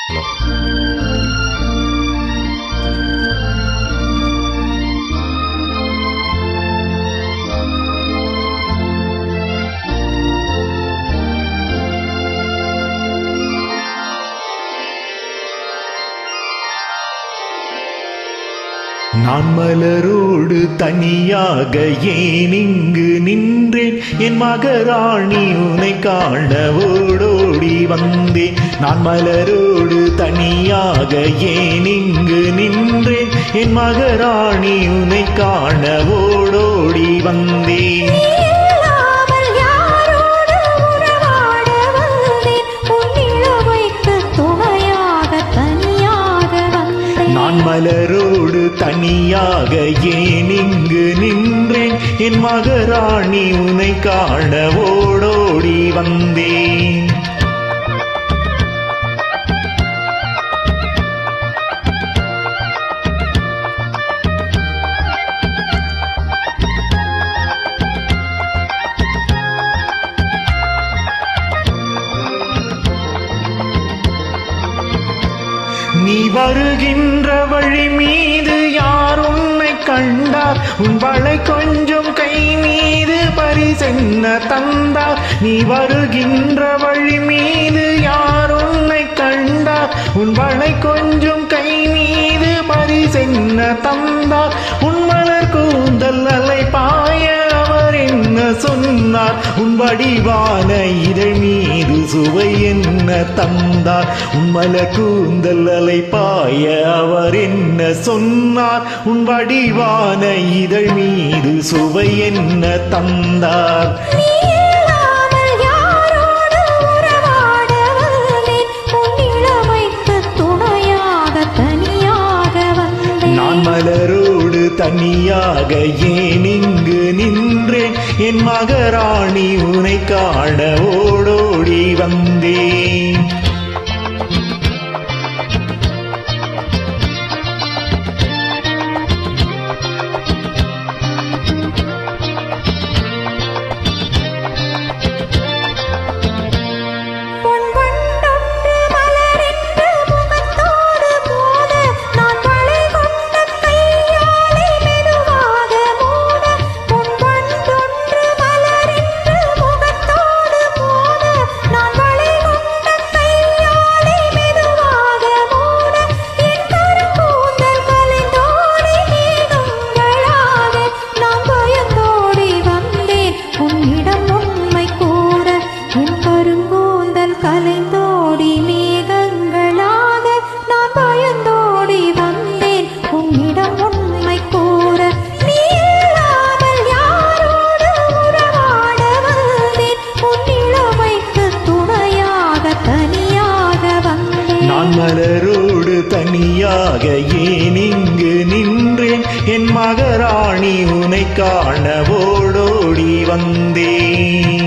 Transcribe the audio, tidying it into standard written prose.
நான் மலரோடு தனியாக ஏன் இங்கு நின்றேன், என் மகராணி உன்னை காண ஓடோடி வந்தேன். நான் மலரோடு தனியாக ஏன் இங்கு நின்றேன், என் மகராணி உன்னை காண ஓடோடி வந்தேன். நான் மலரோடு தனியாக ஏன் இங்கு நின்றேன், என் மகராணி உன்னை காண ஓடோடி வந்தேன். நீ வருகின்ற வழி மீது யார் உன்னை கண்டார், உன் வளை கொஞ்சம் கை மீது பரிசென்ன தந்தார். நீ வருகின்ற வழி மீது யார் உன்னை கண்டார், உன் வளை கொஞ்சம் கை மீது பரிசென்ன தந்தார். உன் மலர் கூந்தல் அலை பாய அவர் என்ன சொன்னார், உன் வடிவான இதழ் மீது சுவை என்ன தந்தார். உன் மலர் கூந்தல் அலை பாய அவர் என்ன சொன்னார், உன் வடிவான இதழ் மீது சுவை என்ன தந்தார். நான் மலரோடு தனியாக ஏன் இங்கு நின்றேன், என் மகராணி உன்னை காண ஓடோடி வந்தேன். கலைந்தோடி மேகங்களாக நான் பயந்தோடி வந்தேன், உன்னிடம் உண்மை கூற. நீ இல்லாமல் யாரோடு உறவாட வந்தேன், உன் இளமைக்கு துணையாக தனியாக வந்தேன். நான் மலரோடு தனியாக ஏன் இங்கு நின்றேன், என் மகராணி உன்னை காண ஓடோடி வந்தேன்.